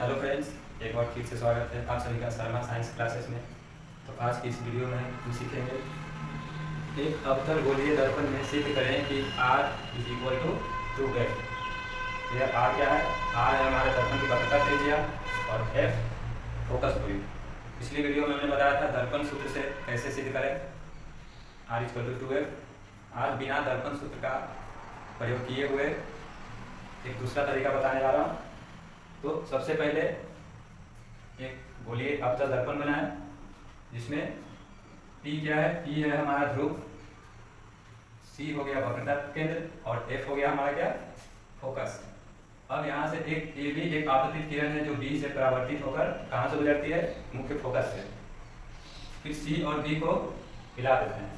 Hello friends, एक बार फिर से स्वागत है आप सभी का शर्मा साइंस क्लासेस में। तो आज की इस वीडियो में हम सीखेंगे एक अवतल गोलीय दर्पण में सिद्ध करें कि R is equal to 2F। यह R क्या है? R है हमारे दर्पण की वक्रता त्रिज्या और F फोकस दूरी। पिछली वीडियो में मैंने बताया था दर्पण सूत्र से कैसे सिद्ध करें R is equal to 2F। आज बिना दर्पण सूत्र का प्रयोग किए हुए एक दूसरा तरीका बताने जा रहा हूँ। तो सबसे पहले एक गोलीय अवतल दर्पण बनाएं जिसमें P क्या है? P है हमारा ध्रुव, C हो गया वक्रता केंद्र और F हो गया हमारा क्या? फोकस। अब यहाँ से एक AB एक आपतित किरण है जो B से परावर्तित होकर कहाँ से गुजरती है? मुख्य फोकस से। फिर C और B को मिला देते हैं।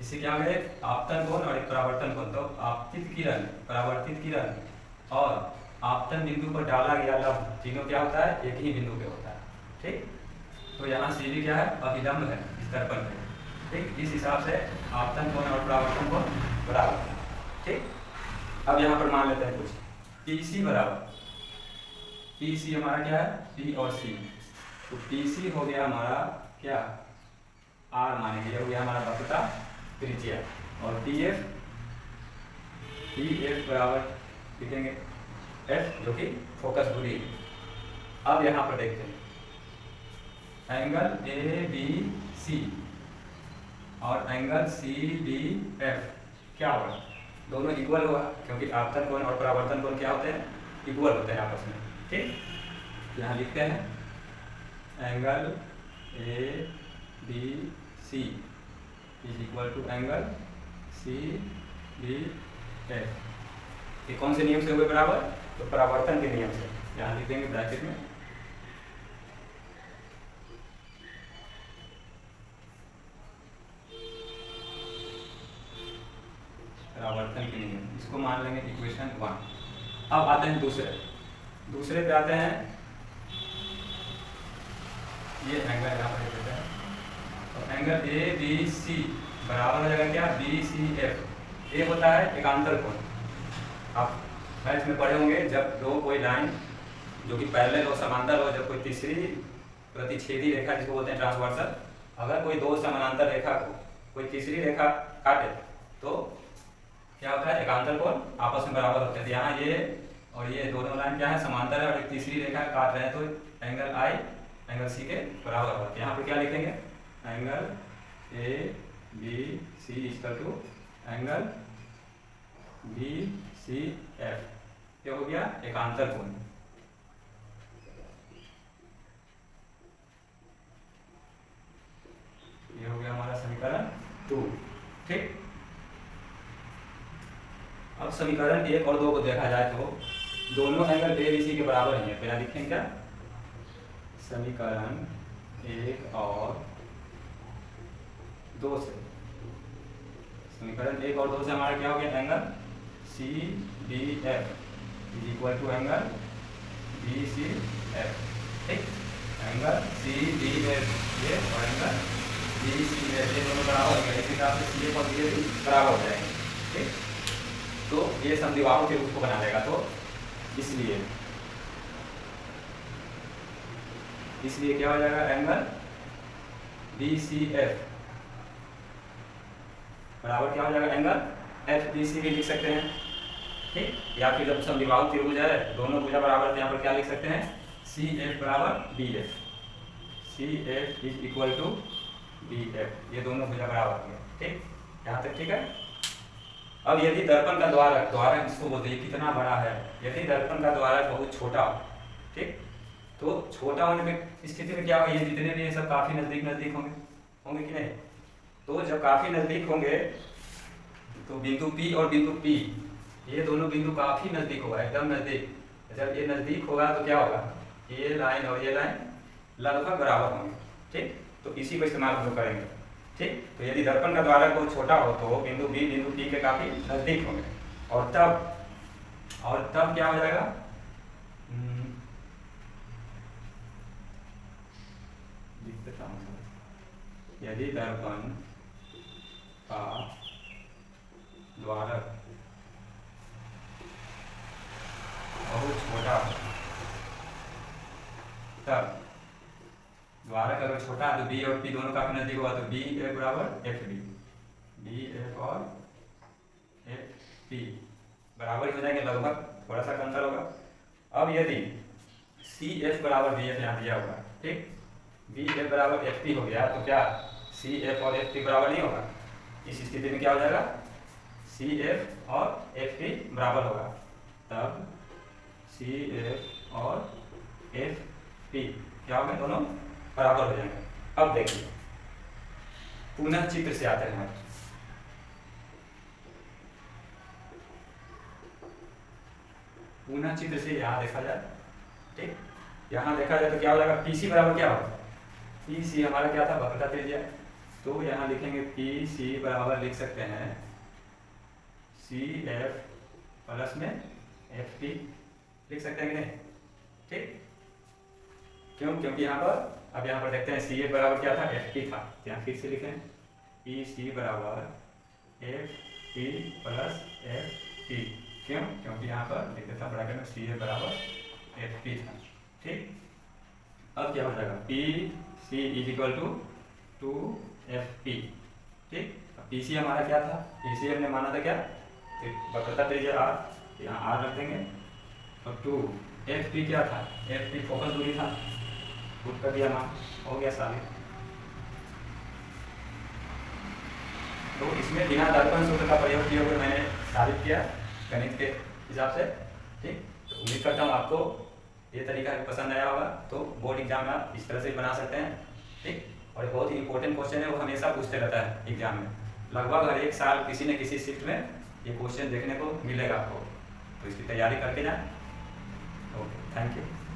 इससे क्या हो गया? आपतन कोण और एक परावर्तन कोण। तो आपतित किरण, परावर्तित किरण और आपतन बिंदु पर डाला गया लंब तीनों क्या होता है? एक ही बिंदु पे होता है। ठीक, तो यहाँ CV क्या है? अभिलंब है इस दर्पण पे। ठीक, इस हिसाब से आपतन कोण और परावर्तन कोण बराबर है। ठीक, अब यहाँ पर मान लेते हैं कुछ PC बराबर, PC हमारा क्या है? P और C। तो PC हो गया हमारा क्या? R मानेंगे, हो गया हमारा वक्रता त्रिज्या। और PF बराबर लिखेंगे F जो कि फोकस दूरी है। अब यहाँ पर देखते हैं एंगल ABC और एंगल CDF क्या होगा? दोनों इक्वल होगा क्योंकि आपतन कोण और परावर्तन कोण क्या होते हैं? इक्वल होते हैं आपस में। ठीक, यहाँ लिखते हैं angle ABC is equal to angle CDF। ये कौन से नियम से हुए बराबर? तो परावर्तन के नियम से। यहाँ लिख देंगे ब्रैकेट में परावर्तन के नियम, इसको मान लेंगे इक्वेशन 1। अब आते हैं दूसरे पे आते हैं। ये एंगल यहाँ पर देते हैं तो एंगल ABC बराबर हो जाएगा क्या? BCF। ये होता है एकांतर कोण। आप मैथ में पढ़े होंगे जब दो कोई लाइन जो कि पैरेलल हो, समांतर हो, जब कोई तीसरी प्रतिच्छेदी रेखा जिसको बोलते हैं ट्रांसवर्सल, अगर कोई दो समानांतर रेखा को कोई तीसरी रेखा काटे तो क्या होता है? एकांतर कोण आपस में बराबर होते हैं। यहाँ ये और ये दोनों लाइन क्या है? समांतर है और एक तीसरी रेखा काट रहे हैं तो एंगल I एंगल C के बराबर होता है। यहाँ पर क्या लिखेंगे? Angle ABC equal to angle BCF। ये हो गया एकांतर कोण। ये हो गया हमारा समीकरण 2। ठीक, अब समीकरण 1 और 2 को देखा जाए तो दोनों एंगल ABC के बराबर ही है। पहला लिखेंगे क्या? समीकरण 1 और 2 से, समीकरण 1 और 2 से हमारा क्या हो गया? Angle CDF is equal to angle BCF। ठीक, एंगल CDF ये और एंगल BCF ये दोनों बराबर हो गए। इस हिसाब से CF और BF भी बराबर हो जाएंगे। ठीक, तो ये समद्विबाहु के रूप को बना देगा। तो इसलिए क्या हो जाएगा? एंगल BCF बराबर क्या हो जाएगा? एंगल FBC भी लिख सकते हैं। ठीक, या फिर जब समद्विबाहु त्रिभुज है, दोनों भुजा बराबर, तो यहाँ पर क्या लिख सकते हैं? CF बराबर BF। CF is equal to BF। ये दोनों भुजा बराबर हो गए। ठीक, यहाँ तक ठीक है। अब यदि दर्पण का द्वारक इसको बोलते हैं कितना बड़ा है? यदि दर्पण का द्वारक बहुत छोटा हो, ठीक, तो छोटा होने में स्थिति में क्या होगा? ये जितने भी ये सब काफी नजदीक होंगे कि नहीं? तो जब काफी नजदीक होंगे तो बिंदु P और बिंदु P ये दोनों बिंदु काफी नजदीक होगा, एकदम नजदीक। जब ये नजदीक होगा तो क्या होगा? ये लाइन और ये लाइन लगभग बराबर होंगे। ठीक, तो इसी को इस्तेमाल हम लोग करेंगे। ठीक, तो यदि दर्पण का द्वारक बहुत छोटा हो तो बिंदु B बिंदु P के काफी नजदीक होंगे और तब क्या हो जाएगा? यदि दर्पण का द्वारक बहुत छोटा हो तब दोबारा करो छोटा तो बी और पी दोनों काफी नजदीक होगा तो बी एफ बराबर एफ बी, बी एफ और एफ पी बराबर ही हो जाएंगे लगभग, थोड़ा सा अंतर होगा। अब यदि सी एफ बराबर बी एफ यहाँ दिया होगा, ठीक, बी एफ बराबर एफ पी हो गया तो क्या सी एफ और एफ पी बराबर नहीं होगा? इस स्थिति में क्या हो जाएगा? सी एफ और एफ पी बराबर होगा, तब सी एफ और एफ पी क्या होगा? दोनों बराबर हो जाएंगे। अब देखिए पुनः चित्र से आते हैं, पुनः चित्र से यहाँ देखा जाए, ठीक, यहाँ देखा जाए तो क्या हो जाएगा? पी सी बराबर क्या होगा? पी सी हमारा क्या था? वक्रता त्रिज्या। तो यहाँ लिखेंगे पी सी बराबर लिख सकते हैं सी एफ प्लस में एफ पी, लिख सकते हैं कि नहीं? ठीक, क्यों? क्योंकि यहाँ पर अब यहाँ पर देखते हैं सी एफ बराबर क्या था? एफ पी था। यहाँ फिर से लिखें पी सी बराबर F P plus F P, क्यों? क्योंकि यहाँ पर लिख देता ब्रैकेट में सी एफ बराबर एफ पी था। ठीक, अब क्या हो जाएगा? P C is equal to F P. ठीक, पी सी हमारा क्या था? पी सी हमने माना था क्या? वक्रता त्रिज्या आर, यहाँ आर रख देंगे, और टू एफ पी क्या था? एफ पी फोकस दूरी था, पुट कर दिया मान, हो गया साबित। तो इसमें बिना दर्पण सूत्र का प्रयोग किए हुए मैंने साबित किया गणित के हिसाब से। ठीक, तो उम्मीद करता हूँ आपको ये तरीका पसंद आया होगा। तो बोर्ड एग्जाम में आप इस तरह से बना सकते हैं। ठीक, और बहुत ही इंपॉर्टेंट क्वेश्चन है, वो हमेशा पूछते रहता है एग्जाम में, लगभग हर एक साल किसी न किसी शिफ्ट में ये क्वेश्चन देखने को मिलेगा आपको, तो इसकी तैयारी करके जाएं। Okay, thank you.